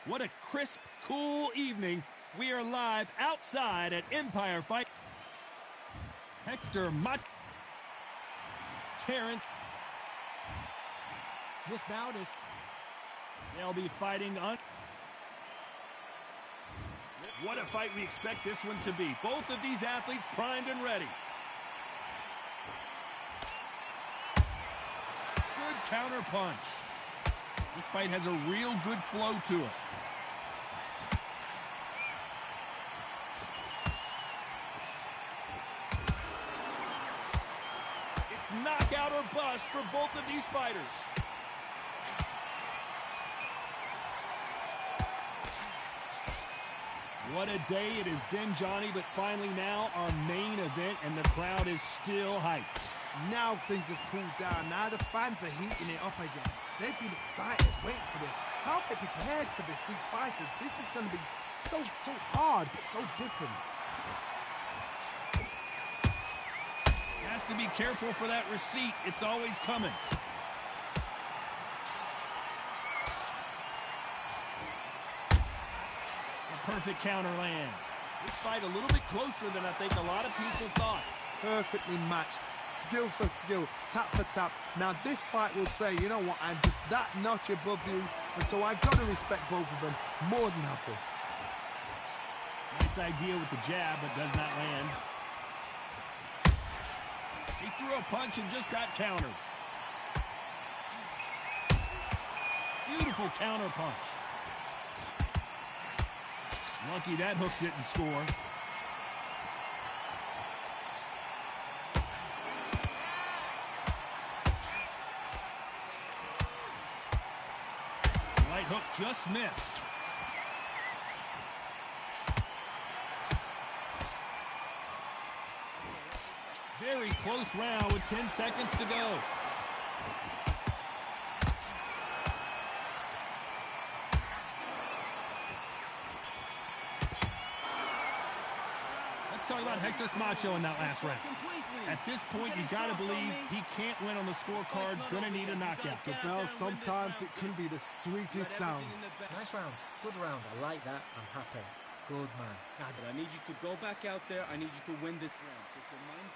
What a crisp, cool evening. We are live outside at Empire Fight. Hector Terrence. This bout is... They'll be fighting on... What a fight we expect this one to be. Both of these athletes primed and ready. Good counter punch. This fight has a real good flow to it. It's knockout or bust for both of these fighters. What a day it has been, Johnny, but finally now our main event, and the crowd is still hyped. Now things have cooled down. Now the fans are heating it up again. They've been excited, waiting for this. How they prepared for this, these fighters? This is going to be so hard, but so different. Has to be careful for that receipt. It's always coming. Perfect counter lands. This fight a little bit closer than I think a lot of people thought. Perfectly matched, skill for skill, tap for tap. Now this fight will say, you know what, I'm just that notch above you, and so I got to respect both of them more than happy. Nice idea with the jab, but does not land. He threw a punch and just got countered. Beautiful counter punch. Lucky that hook didn't score. Right hook just missed. Very close round with 10 seconds to go. Talk about Hector Camacho in that last round. At this point, you got to believe he can't win on the scorecards. Going to need a knockout. The bell, sometimes it can be the sweetest sound. Nice round. Good round. I like that. I'm happy. Good man. But I need you to go back out there. I need you to win this round. Get your mind.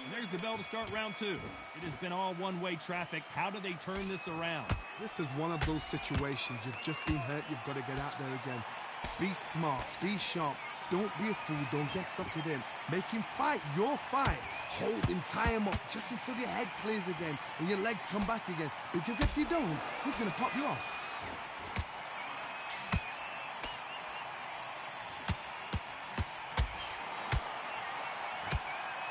And there's the bell to start round two. It has been all one-way traffic. How do they turn this around? This is one of those situations. You've just been hurt. You've got to get out there again. Be smart. Be sharp. Don't be a fool. Don't get suckered in. Make him fight your fight. Hold him, tie him up, just until your head clears again and your legs come back again. Because if you don't, he's going to pop you off.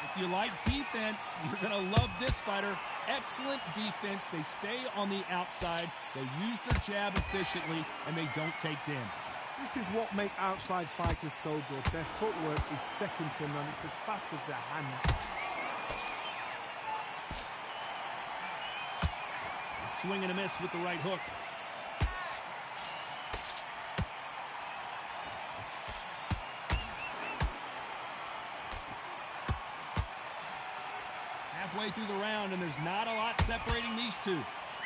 If you like defense, you're going to love this fighter. Excellent defense. They stay on the outside. They use their jab efficiently, and they don't take damage. This is what makes outside fighters so good. Their footwork is second to none. It's as fast as their hands. A swing and a miss with the right hook. Halfway through the round, and there's not a lot separating these two.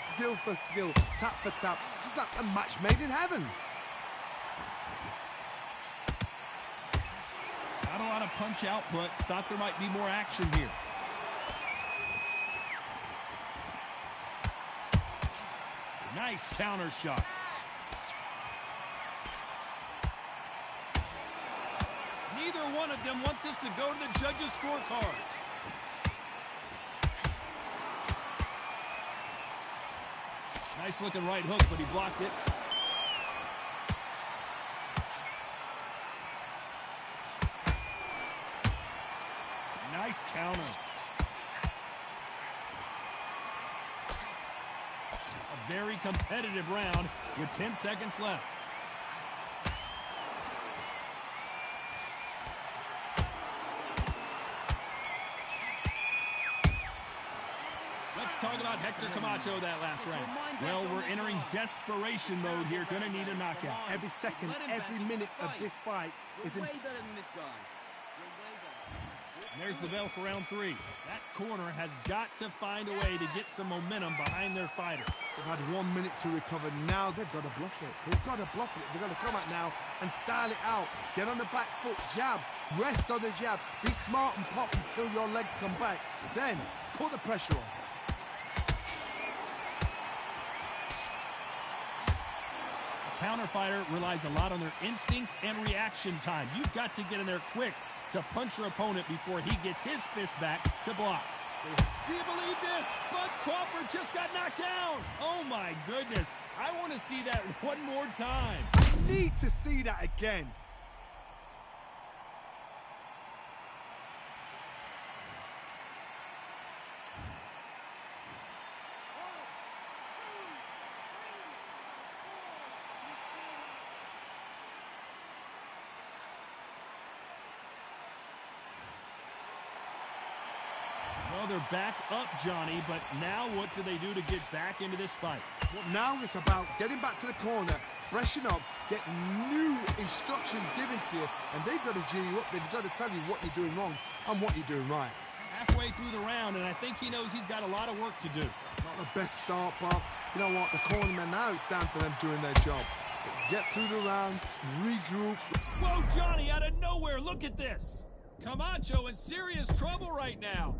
Skill for skill, tap for tap. Just like a match made in heaven. Not a lot of punch output. Thought there might be more action here. Nice counter shot. Neither one of them want this to go to the judges' scorecards. Nice looking right hook, but he blocked it. Nice counter. A very competitive round with 10 seconds left. Let's talk about Hector Camacho that last round. Well, we're entering desperation mode here. Gonna need a knockout. Every second, every minute of this fight is way better than this guy. And there's the bell for round 3. That corner has got to find a way to get some momentum behind their fighter. They've had 1 minute to recover. Now they've got to bluff it. They've got to bluff it. They've got to come out now and style it out. Get on the back foot, jab, rest on the jab. Be smart and pop until your legs come back. Then put the pressure on. Counter fighter relies a lot on their instincts and reaction time. You've got to get in there quick to punch your opponent before he gets his fist back to block. Do you believe this? Bud Crawford just got knocked down. Oh my goodness. I want to see that one more time. I need to see that again. Well, they're back up, Johnny, but now what do they do to get back into this fight? Well, now it's about getting back to the corner, freshen up, get new instructions given to you, and they've got to G you up. They've got to tell you what you're doing wrong and what you're doing right. Halfway through the round, and I think he knows he's got a lot of work to do. Not the best start, but you know what? The cornermen, now it's down to them doing their job. Get through the round, regroup. Whoa, Johnny, out of nowhere, look at this. Camacho in serious trouble right now.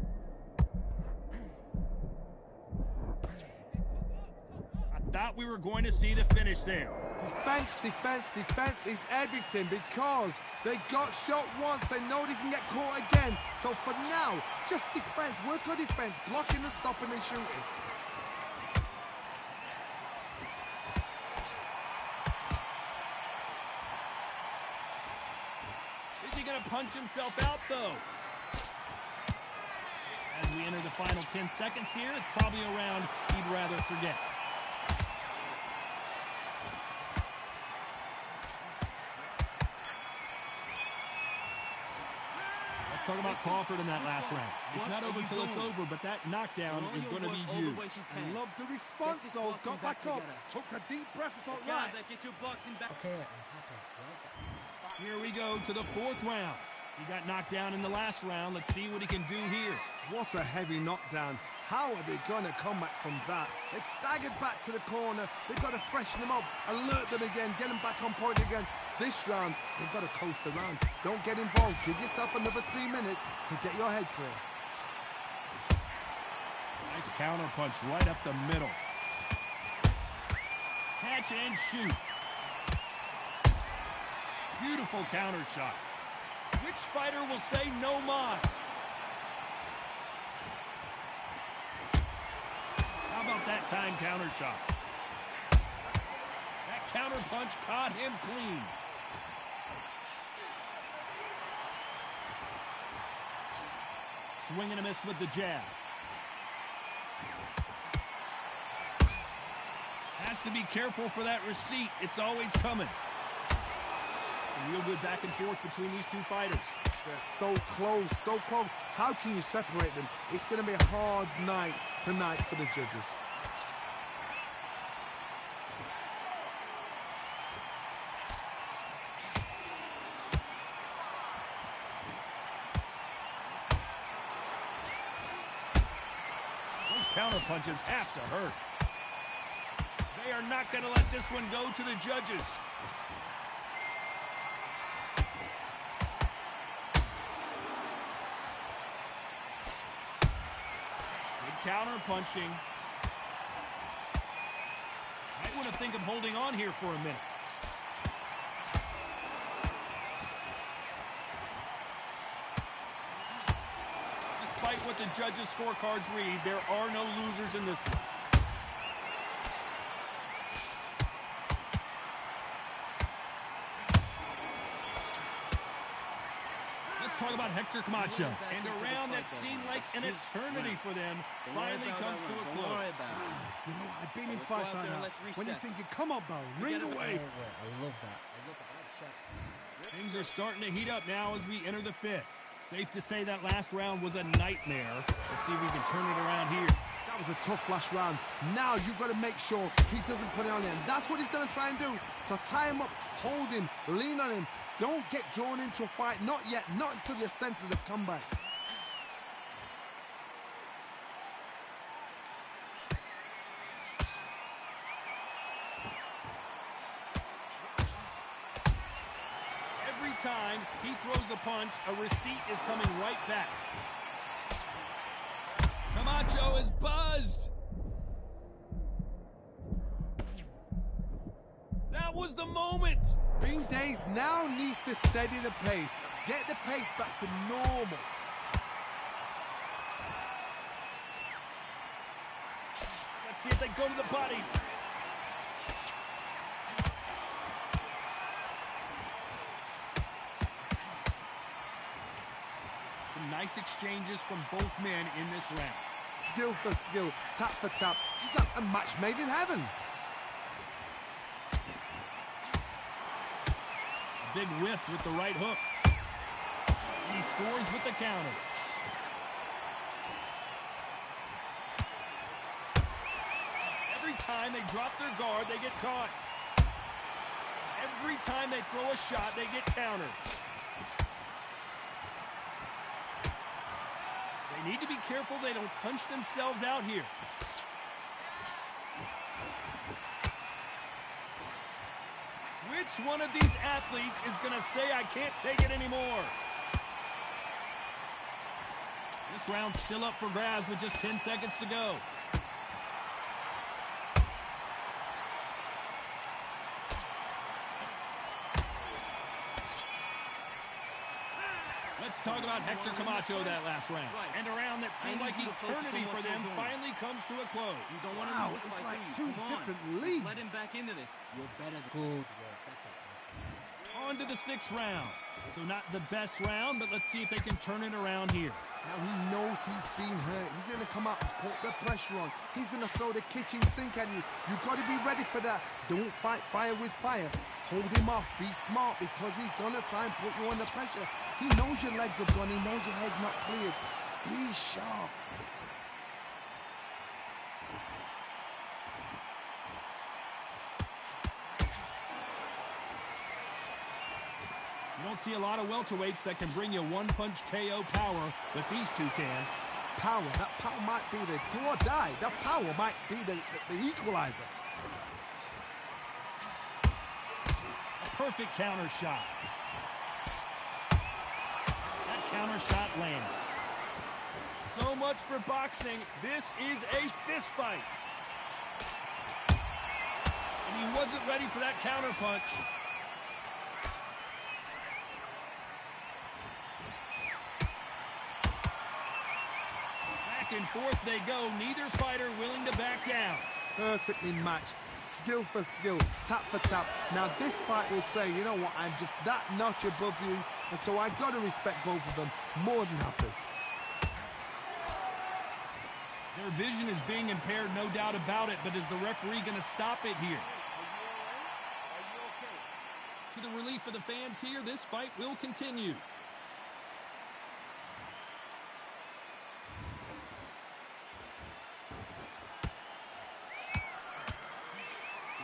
Thought we were going to see the finish there. Defense, defense, defense is everything because they got shot once. They know they can get caught again. So for now, just defense. Work on defense, blocking and stopping and shooting. Is he going to punch himself out, though? As we enter the final 10 seconds here, it's probably a round he'd rather forget. Talk about Crawford in that last round. It's not over till it's over, but that knockdown is going to be huge. I love the response, though. Got back up, took a deep breath, and thought, right. Get your boxing back. Okay, I'm happy. Here we go to the 4th round. He got knocked down in the last round. Let's see what he can do here. What a heavy knockdown. How are they going to come back from that? They've staggered back to the corner. They've got to freshen them up, alert them again, get them back on point again. This round, they've got to coast around. Don't get involved. Give yourself another 3 minutes to get your head clear. Nice counter punch right up the middle. Catch and shoot. Beautiful counter shot. Which fighter will say no mas? How about that time counter shot? That counter punch caught him clean. Swing and a miss with the jab. Has to be careful for that receipt. It's always coming. A real good back and forth between these two fighters. They're so close, so close. How can you separate them? It's going to be a hard night tonight for the judges. Those counter punches have to hurt. They are not going to let this one go to the judges. Counter punching. Might want to think of holding on here for a minute. Despite what the judges' scorecards read, there are no losers in this one. Let's talk about Hector Camacho. And a round that seemed like an eternity for them finally comes to a close. You know, I've been in fights like that. When you're thinking, come on, Bell, ring away. I love that. I love that. Things are starting to heat up now as we enter the 5th. Safe to say that last round was a nightmare. Let's see if we can turn it around here. That was a tough last round. Now you've got to make sure he doesn't put it on him. That's what he's going to try and do. So tie him up, hold him, lean on him. Don't get drawn into a fight. Not yet. Not until your senses have come back. he throws a punch, a receipt is coming right back. Camacho is buzzed. That was the moment. Bean Days now needs to steady the pace. Get the pace back to normal. Let's see if they go to the body. Some nice exchanges from both men in this round. Skill for skill, tap for tap. Just like a match made in heaven. A big whiff with the right hook. He scores with the counter. Every time they drop their guard, they get caught. Every time they throw a shot, they get countered. They need to be careful they don't punch themselves out here. Which one of these athletes is going to say, I can't take it anymore? This round's still up for grabs with just 10 seconds to go. Let's talk about Hector Camacho that last round. And a round that seemed like eternity for them finally comes to a close. You don't want Wow, to it's fight, like please. two Come on. different leagues. Let him back into this. You're better than Good work. That's it. On to the 6th round. So not the best round, but let's see if they can turn it around here. Now he knows he's been hurt. He's going to come up and put the pressure on. He's going to throw the kitchen sink at you. You've got to be ready for that. Don't fight fire with fire. Hold him off. Be smart because he's going to try and put you under pressure. He knows your legs are gone. He knows your head's not cleared. Be sharp. You don't see a lot of welterweights that can bring you one-punch KO power, but these two can. Power. That power might be the do or die. That power might be the equalizer. A perfect counter shot. That counter shot lands. So much for boxing. This is a fist fight. And he wasn't ready for that counter punch. Back and forth they go. Neither fighter willing to back down. Perfectly matched. Skill for skill, tap for tap. Now this fight will say, you know what, I'm just that notch above you, and so I got to respect both of them. More than happy. Their vision is being impaired, no doubt about it, but is the referee going to stop it here? To the relief of the fans here, this fight will continue.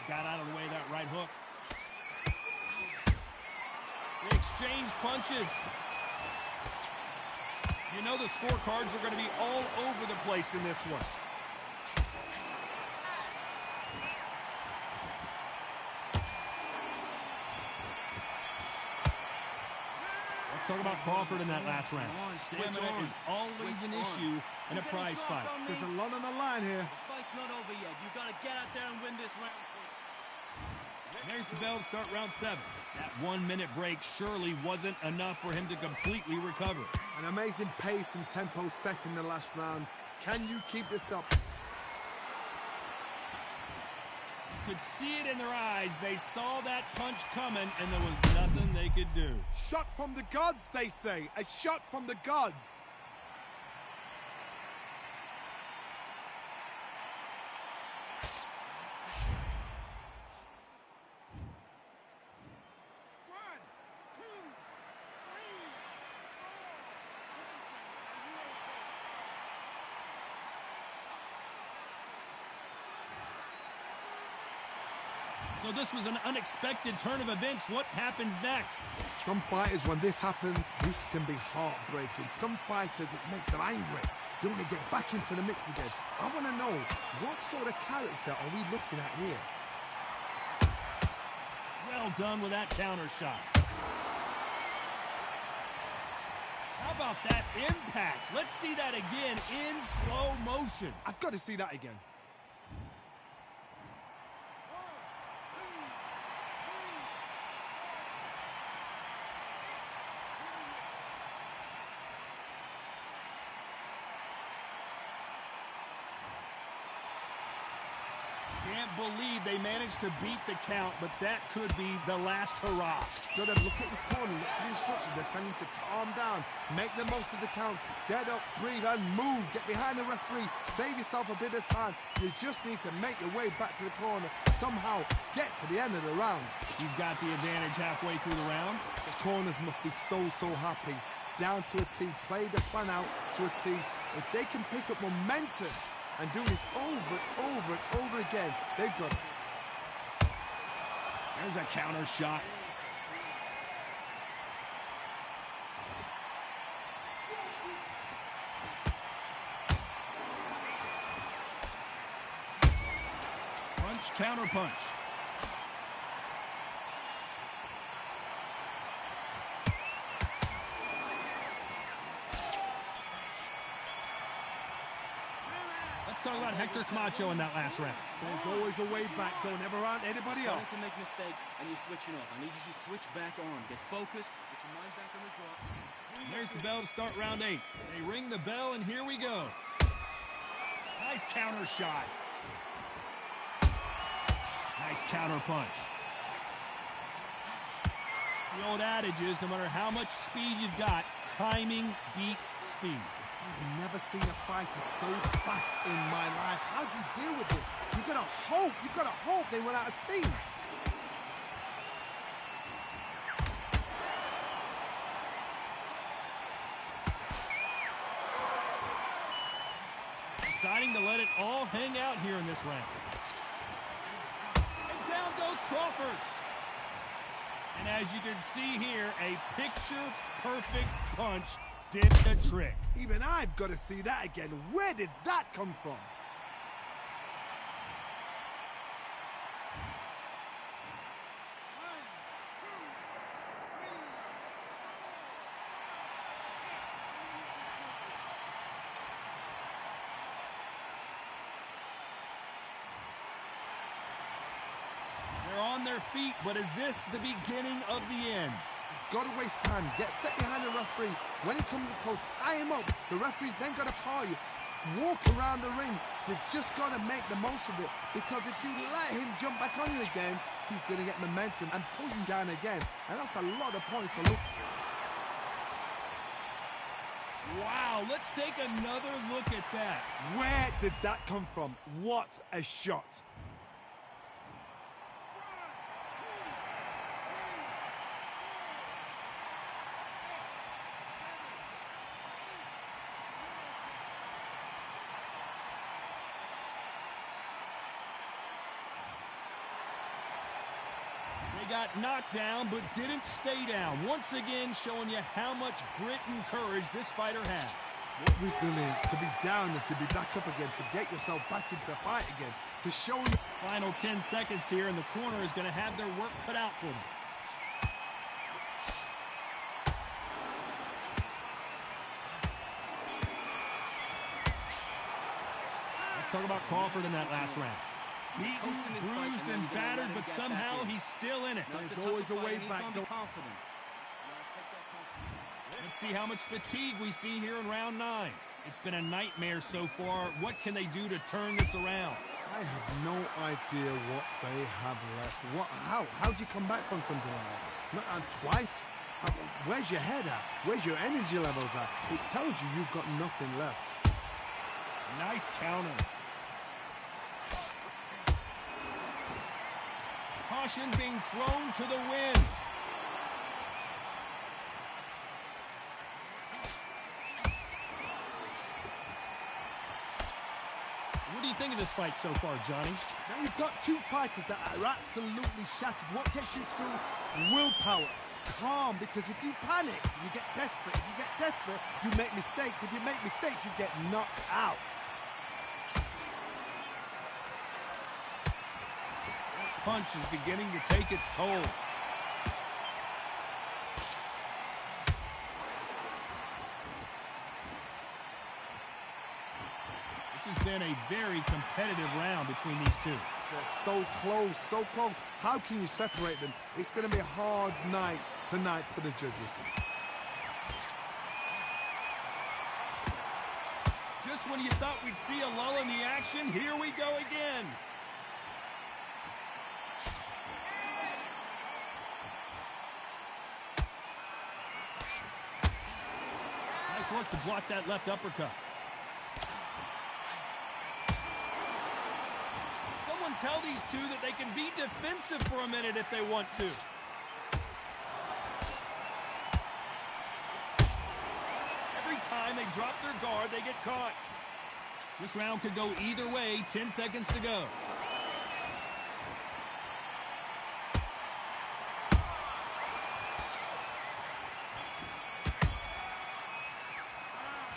Got out of the way that right hook. They exchange punches. You know the scorecards are going to be all over the place in this one. Let's talk about Crawford in that last round. Stamina is always an issue in a prize fight. There's a lot on the line here. The fight's not over yet. You got to get out there and win this round. There's the bell to start round 7. That 1-minute break surely wasn't enough for him to completely recover. An amazing pace and tempo set in the last round. Can you keep this up? You could see it in their eyes. They saw that punch coming, and there was nothing they could do. Shot from the gods, they say. A shot from the gods. So this was an unexpected turn of events. What happens next? Some fighters, when this happens, this can be heartbreaking. Some fighters, it makes them angry. They want to get back into the mix again. I want to know, what sort of character are we looking at here? Well done with that counter shot. How about that impact? Let's see that again in slow motion. I've got to see that again. Can't believe they managed to beat the count, but that could be the last hurrah. Got to look at his corner, look at the instructions. They're telling him to calm down, make the most of the count, get up, breathe, and move. Get behind the referee, save yourself a bit of time. You just need to make your way back to the corner, somehow get to the end of the round. He's got the advantage halfway through the round. The corners must be so happy. Down to a T, play the plan out to a T. If they can pick up momentum and do this over and over and over again, they've got it. There's a counter shot. Punch, counter punch. Let's talk about Hector Camacho in that last round. There's always a way back. Don't ever round anybody Starting off. to make mistakes, and you're switching off. I need you to switch back on. Get focused. Get your mind back on the draw. There's the bell to start round 8. They ring the bell, and here we go. Nice counter shot. Nice counter punch. The old adage is, no matter how much speed you've got, timing beats speed. I've never seen a fighter so fast in my life. How do you deal with this? You've got to hope they run out of steam. Deciding to let it all hang out here in this round. And down goes Crawford. And as you can see here, a picture-perfect punch did the trick. Even I've got to see that again. Where did that come from? They're on their feet, but is this the beginning of the end? Got to waste time. Step behind the referee. When he comes close, tie him up. The referee's then got to call you. Walk around the ring. You've just got to make the most of it. Because if you let him jump back on you again, he's going to get momentum and pull you down again. And that's a lot of points to look. Wow, let's take another look at that. Where did that come from? What a shot. Got knocked down, but didn't stay down. Once again, showing you how much grit and courage this fighter has. What resilience to be down and to be back up again, to get yourself back into fight again, to show you. Final 10 seconds here, and the corner is going to have their work cut out for them. Let's talk about Crawford in that last round. Beaten, bruised, and battered, but somehow he's still in it. There's always a way back. Let's see how much fatigue we see here in round 9. It's been a nightmare so far. What can they do to turn this around? I have no idea what they have left. How do you come back from something like that? Not twice? Where's your head at? Where's your energy levels at? It tells you you've got nothing left. Nice counter. Caution being thrown to the wind. What do you think of this fight so far, Johnny? Now you've got two fighters that are absolutely shattered. What gets you through? Willpower. Calm, because if you panic, you get desperate. If you get desperate, you make mistakes. If you make mistakes, you get knocked out. Punch is beginning to take its toll. This has been a very competitive round between these two. They're so close, so close. How can you separate them? It's going to be a hard night tonight for the judges. Just when you thought we'd see a lull in the action, here we go again. Nice work to block that left uppercut. Someone tell these two that they can be defensive for a minute if they want to. Every time they drop their guard, they get caught. This round could go either way. 10 seconds to go.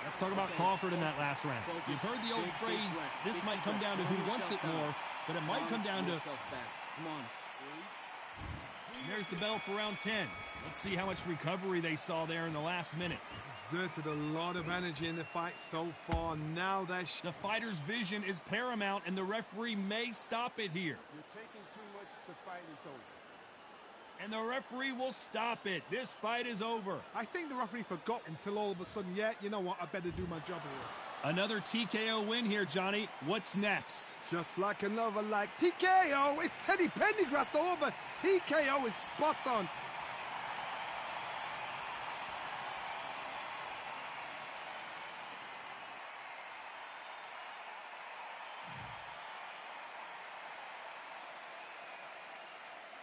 Let's talk about Crawford in that last round. You've heard the old phrase, this might come down to who wants it more, but it might come down to... Come on. And there's the bell for round 10. Let's see how much recovery they saw there in the last minute. Exerted a lot of energy in the fight so far. Now they're... The fighter's vision is paramount, and the referee may stop it here. You're taking too much. The fight is over. And the referee will stop it. This fight is over. I think the referee forgot until all of a sudden, yeah, you know what, I better do my job here. Another TKO win here, Johnny. What's next? Just like another like TKO, it's Teddy Pendergrass over. TKO is spot on.